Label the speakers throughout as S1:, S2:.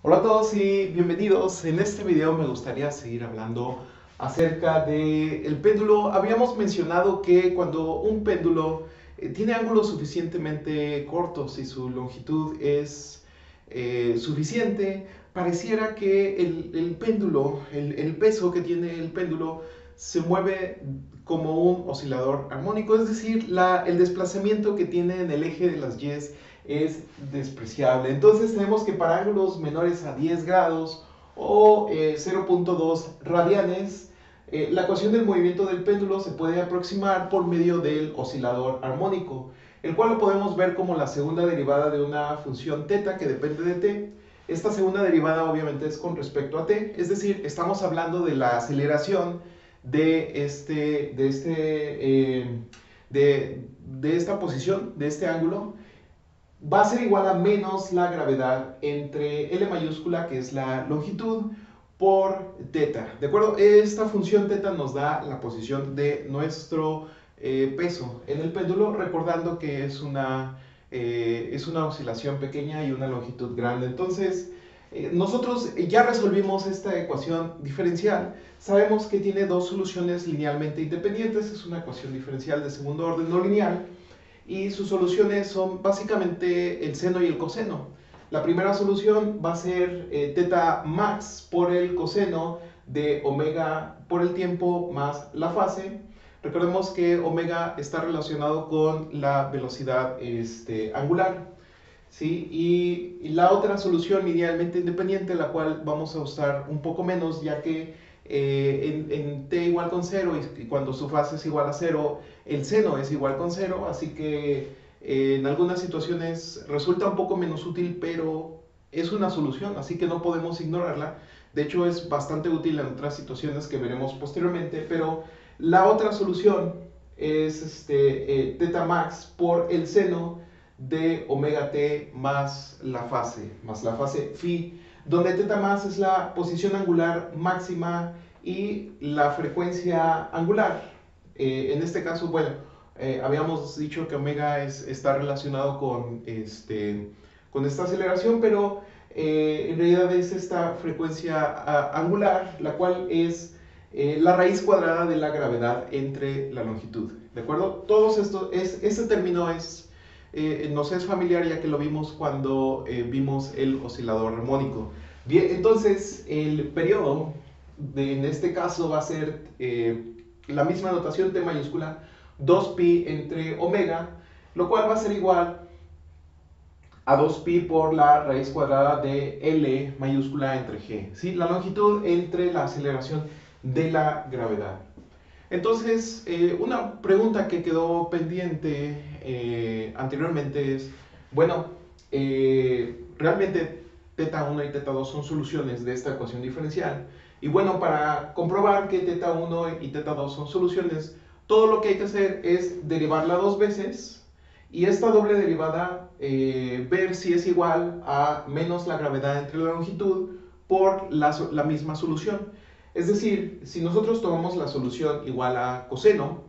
S1: Hola a todos y bienvenidos. En este video me gustaría seguir hablando acerca del péndulo. Habíamos mencionado que cuando un péndulo tiene ángulos suficientemente cortos y su longitud es suficiente, pareciera que el péndulo, el peso que tiene el péndulo se mueve como un oscilador armónico, es decir, el desplazamiento que tiene en el eje de las Y es despreciable. Entonces tenemos que para ángulos menores a 10 grados o 0.2 radianes, la ecuación del movimiento del péndulo se puede aproximar por medio del oscilador armónico, el cual lo podemos ver como la segunda derivada de una función teta que depende de t. Esta segunda derivada obviamente es con respecto a t, es decir, estamos hablando de la aceleración de esta posición, de este ángulo, va a ser igual a menos la gravedad entre L mayúscula, que es la longitud, por teta. ¿De acuerdo? Esta función teta nos da la posición de nuestro peso en el péndulo, recordando que es una oscilación pequeña y una longitud grande. Entonces, nosotros ya resolvimos esta ecuación diferencial. Sabemos que tiene dos soluciones linealmente independientes. Es una ecuación diferencial de segundo orden no lineal y sus soluciones son básicamente el seno y el coseno. La primera solución va a ser teta max por el coseno de omega por el tiempo más la fase. Recordemos que omega está relacionado con la velocidad angular, ¿sí? Y la otra solución linealmente independiente, la cual vamos a usar un poco menos, ya que en t igual con 0 y cuando su fase es igual a 0, el seno es igual con 0, así que en algunas situaciones resulta un poco menos útil, pero es una solución, así que no podemos ignorarla. De hecho, es bastante útil en otras situaciones que veremos posteriormente, pero la otra solución es teta max por el seno de omega t más la fase phi, donde teta más es la posición angular máxima y la frecuencia angular. En este caso, bueno, habíamos dicho que omega está relacionado con esta aceleración, pero en realidad es esta frecuencia angular, la cual es la raíz cuadrada de la gravedad entre la longitud. ¿De acuerdo? Todos estos, este término nos es familiar ya que lo vimos cuando vimos el oscilador armónico. Bien, entonces el periodo en este caso va a ser la misma notación t mayúscula, 2pi entre omega, lo cual va a ser igual a 2pi por la raíz cuadrada de L mayúscula entre g, ¿sí? La longitud entre la aceleración de la gravedad. Entonces, una pregunta que quedó pendiente anteriormente es, bueno, realmente teta 1 y teta 2 son soluciones de esta ecuación diferencial. Y bueno, para comprobar que teta 1 y teta 2 son soluciones, todo lo que hay que hacer es derivarla dos veces y esta doble derivada ver si es igual a menos la gravedad entre la longitud por la misma solución. Es decir, si nosotros tomamos la solución igual a coseno,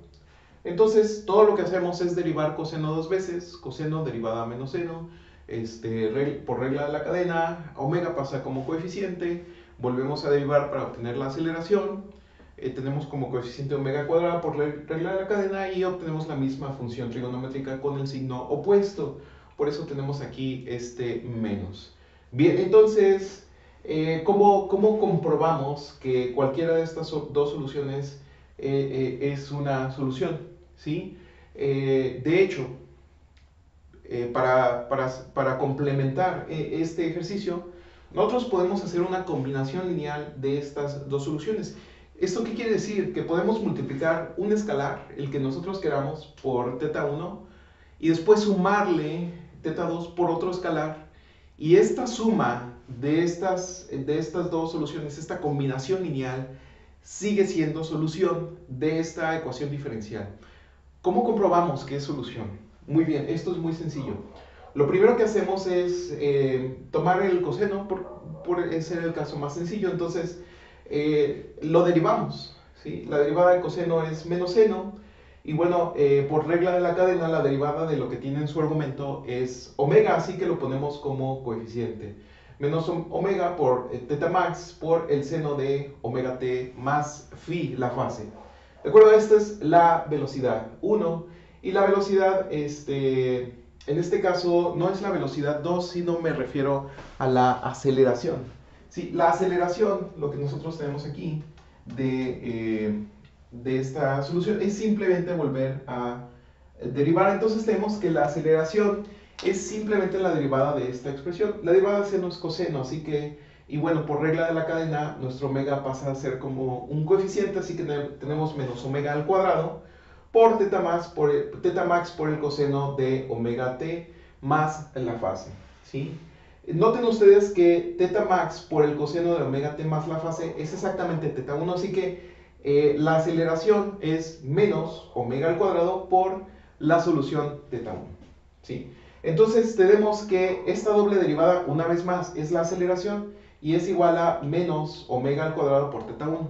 S1: entonces todo lo que hacemos es derivar coseno dos veces, coseno derivada menos seno, por regla de la cadena, omega pasa como coeficiente, volvemos a derivar para obtener la aceleración, tenemos como coeficiente omega cuadrada por regla de la cadena y obtenemos la misma función trigonométrica con el signo opuesto. Por eso tenemos aquí este menos. Bien, entonces, ¿cómo comprobamos que cualquiera de estas dos soluciones es una solución? ¿Sí? De hecho, para complementar este ejercicio, nosotros podemos hacer una combinación lineal de estas dos soluciones. ¿Esto qué quiere decir? Que podemos multiplicar un escalar, el que nosotros queramos, por teta 1 y después sumarle teta 2 por otro escalar. Y esta suma de estas dos soluciones, esta combinación lineal, sigue siendo solución de esta ecuación diferencial. ¿Cómo comprobamos que es solución? Muy bien, esto es muy sencillo. Lo primero que hacemos es tomar el coseno, por ser el caso más sencillo, entonces lo derivamos, ¿sí? La derivada de coseno es menos seno, y bueno, por regla de la cadena, la derivada de lo que tiene en su argumento es omega, así que lo ponemos como coeficiente. menos omega por teta max por el seno de omega t más phi, la fase. ¿De acuerdo? Esta es la velocidad 1 y la velocidad, en este caso, no es la velocidad 2, sino me refiero a la aceleración. Sí, la aceleración, lo que nosotros tenemos aquí de esta solución es simplemente volver a derivar. Entonces tenemos que la aceleración es simplemente la derivada de esta expresión. La derivada de seno es coseno, así que, y bueno, por regla de la cadena, nuestro omega pasa a ser como un coeficiente, así que tenemos menos omega al cuadrado por teta max por el coseno de omega t más la fase, ¿sí? Noten ustedes que teta max por el coseno de omega t más la fase es exactamente teta 1, así que la aceleración es menos omega al cuadrado por la solución teta 1, ¿sí? Entonces tenemos que esta doble derivada, una vez más, es la aceleración y es igual a menos omega al cuadrado por teta 1.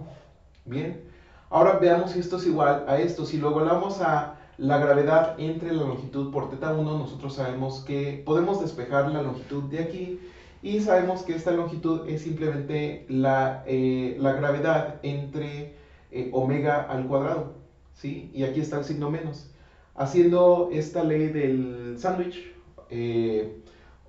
S1: Bien, ahora veamos si esto es igual a esto. Si lo igualamos a la gravedad entre la longitud por teta 1, nosotros sabemos que podemos despejar la longitud de aquí y sabemos que esta longitud es simplemente la gravedad entre omega al cuadrado, ¿sí? Y aquí está el signo menos. Haciendo esta ley del sándwich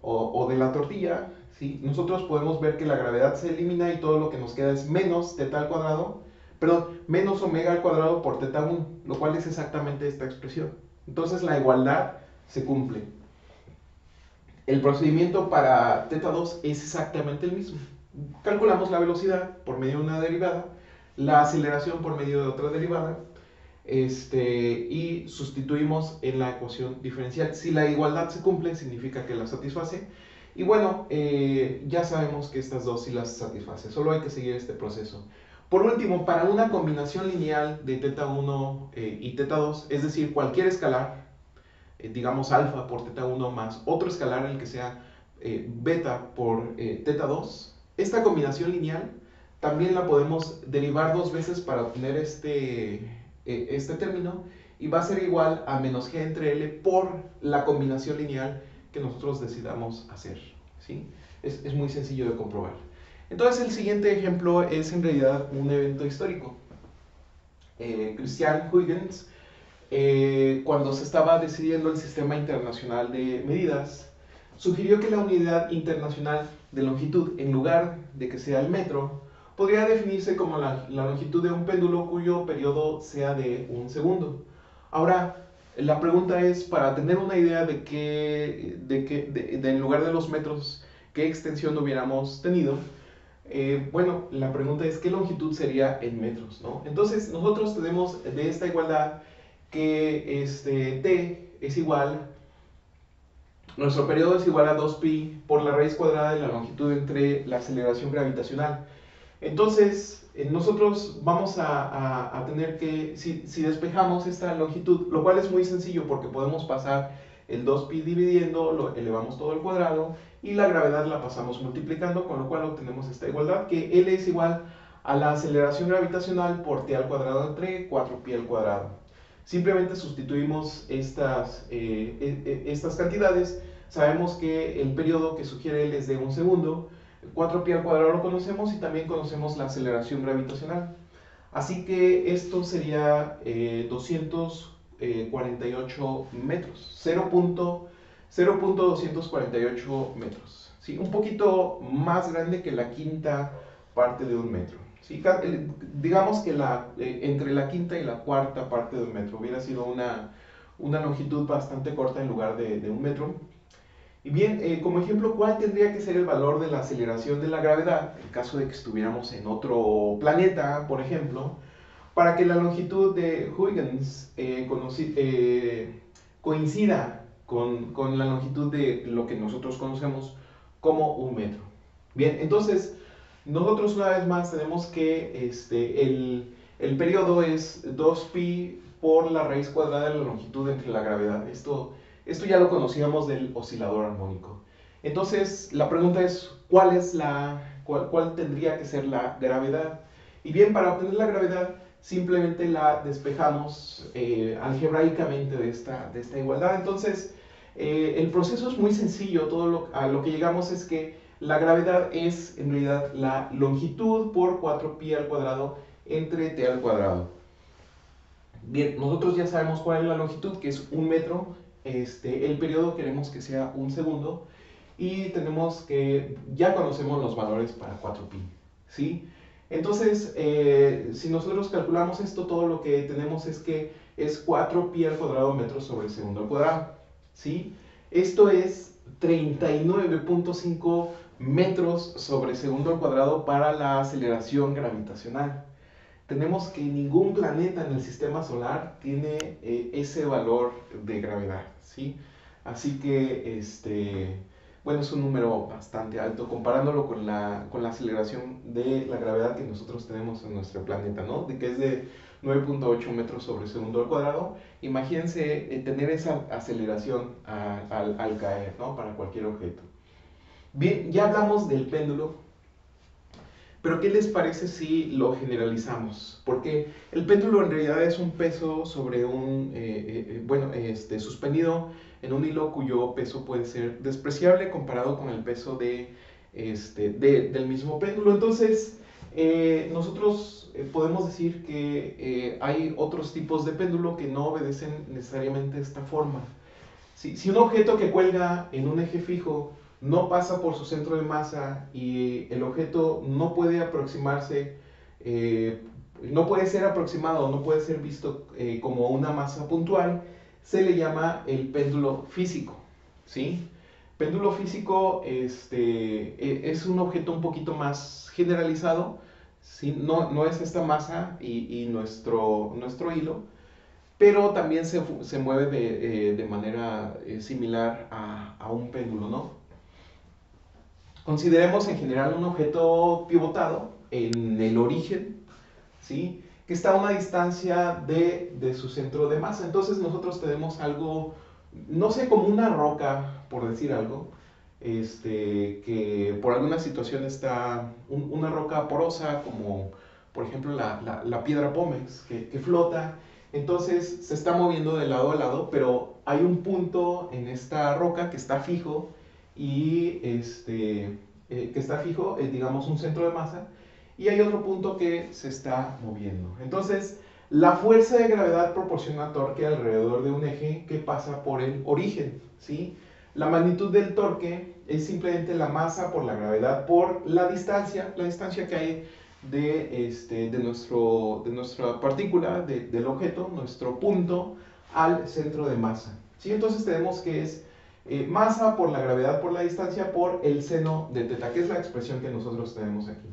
S1: o de la tortilla, ¿sí? Nosotros podemos ver que la gravedad se elimina y todo lo que nos queda es menos teta al cuadrado, perdón, menos omega al cuadrado por teta 1, lo cual es exactamente esta expresión. Entonces la igualdad se cumple. El procedimiento para teta 2 es exactamente el mismo. Calculamos la velocidad por medio de una derivada, la aceleración por medio de otra derivada, y sustituimos en la ecuación diferencial. Si la igualdad se cumple, significa que la satisface. Y bueno, ya sabemos que estas dos sí las satisface. Solo hay que seguir este proceso. Por último, para una combinación lineal de teta 1 y teta 2, es decir, cualquier escalar, digamos alfa por teta 1 más otro escalar, el que sea beta por teta 2, esta combinación lineal también la podemos derivar dos veces para obtener este término y va a ser igual a menos g entre L por la combinación lineal que nosotros decidamos hacer, ¿sí? Es muy sencillo de comprobar. Entonces el siguiente ejemplo es en realidad un evento histórico. Christian Huygens, cuando se estaba decidiendo el sistema internacional de medidas, sugirió que la unidad internacional de longitud, en lugar de que sea el metro, podría definirse como la longitud de un péndulo cuyo periodo sea de un segundo. Ahora, la pregunta es, para tener una idea de en lugar de los metros, qué extensión hubiéramos tenido, bueno, la pregunta es, ¿qué longitud sería en metros, ¿no? Entonces, nosotros tenemos de esta igualdad que t es igual, nuestro periodo es igual a 2pi por la raíz cuadrada de la longitud entre la aceleración gravitacional. Entonces, nosotros vamos a tener que, si despejamos esta longitud, lo cual es muy sencillo porque podemos pasar el 2pi dividiendo, lo elevamos todo al cuadrado y la gravedad la pasamos multiplicando, con lo cual obtenemos esta igualdad que L es igual a la aceleración gravitacional por t al cuadrado entre 4pi al cuadrado. Simplemente sustituimos estas cantidades. Sabemos que el periodo que sugiere L es de un segundo. 4pi al cuadrado lo conocemos y también conocemos la aceleración gravitacional. Así que esto sería 248 metros, 0.248 metros. ¿Sí? Un poquito más grande que la quinta parte de un metro. ¿Sí? Digamos que entre la quinta y la cuarta parte de un metro hubiera sido una longitud bastante corta en lugar de un metro. Y bien, como ejemplo, ¿cuál tendría que ser el valor de la aceleración de la gravedad, en caso de que estuviéramos en otro planeta, por ejemplo, para que la longitud de Huygens coincida con la longitud de lo que nosotros conocemos como un metro? Bien, entonces, nosotros una vez más tenemos que el periodo es 2pi por la raíz cuadrada de la longitud entre la gravedad. Esto ya lo conocíamos del oscilador armónico. Entonces, la pregunta es, ¿cuál tendría que ser la gravedad? Y bien, para obtener la gravedad, simplemente la despejamos algebraicamente de esta igualdad. Entonces, el proceso es muy sencillo. A lo que llegamos es que La gravedad es en realidad la longitud por 4pi al cuadrado entre t al cuadrado. Bien, nosotros ya sabemos cuál es la longitud, que es 1 metro. El periodo queremos que sea 1 segundo. Y tenemos que, ya conocemos los valores para 4pi, ¿sí? Entonces, si nosotros calculamos esto, todo lo que tenemos es que es 4pi al cuadrado metros sobre segundo al cuadrado, ¿sí? Esto es 39.5 metros sobre segundo al cuadrado para la aceleración gravitacional. Tenemos que ningún planeta en el sistema solar tiene ese valor de gravedad, ¿sí? Así que, bueno, es un número bastante alto comparándolo con la aceleración de la gravedad que nosotros tenemos en nuestro planeta, ¿no? De que es de 9.8 metros sobre segundo al cuadrado. Imagínense tener esa aceleración al caer, ¿no? Para cualquier objeto. Bien, ya hablamos del péndulo, pero ¿qué les parece si lo generalizamos? Porque el péndulo en realidad es un peso sobre un, suspendido en un hilo cuyo peso puede ser despreciable comparado con el peso del mismo péndulo. Entonces, nosotros podemos decir que hay otros tipos de péndulo que no obedecen necesariamente esta forma. Si un objeto que cuelga en un eje fijo no pasa por su centro de masa y el objeto no puede aproximarse, no puede ser aproximado, no puede ser visto como una masa puntual, se le llama el péndulo físico, ¿sí? Péndulo físico es un objeto un poquito más generalizado, ¿sí? No es esta masa y nuestro hilo, pero también se mueve de manera similar a un péndulo, ¿no? Consideremos en general un objeto pivotado en el origen, ¿sí? Que está a una distancia de su centro de masa. Entonces nosotros tenemos algo, no sé, como una roca, por decir algo, que por alguna situación está una roca porosa, como por ejemplo la piedra pómez, que flota. Entonces se está moviendo de lado a lado, pero hay un punto en esta roca que está fijo y que está fijo, digamos un centro de masa, y hay otro punto que se está moviendo. Entonces, la fuerza de gravedad proporciona torque alrededor de un eje que pasa por el origen, ¿sí? La magnitud del torque es simplemente la masa por la gravedad por la distancia que hay de nuestra partícula, del objeto, nuestro punto, al centro de masa, ¿sí? Entonces tenemos que es masa por la gravedad por la distancia por el seno de teta, que es la expresión que nosotros tenemos aquí.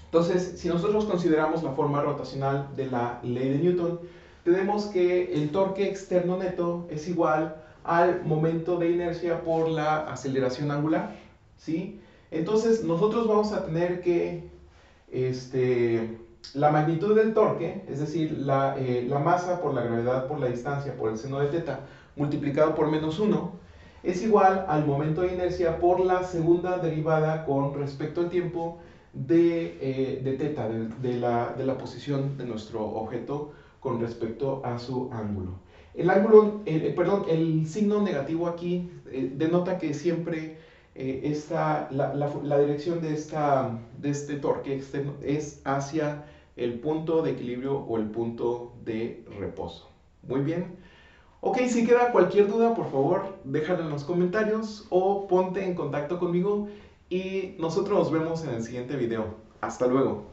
S1: Entonces, si nosotros consideramos la forma rotacional de la ley de Newton, tenemos que el torque externo neto es igual al momento de inercia por la aceleración angular, ¿sí? Entonces, nosotros vamos a tener que la magnitud del torque, es decir, la masa por la gravedad por la distancia por el seno de teta multiplicado por -1, es igual al momento de inercia por la segunda derivada con respecto al tiempo de teta, de la posición de nuestro objeto con respecto a su ángulo. El ángulo, el signo negativo aquí denota que siempre la dirección de este torque externo es hacia el punto de equilibrio o el punto de reposo. Muy bien. Ok, si queda cualquier duda, por favor, déjala en los comentarios o ponte en contacto conmigo y nosotros nos vemos en el siguiente video. Hasta luego.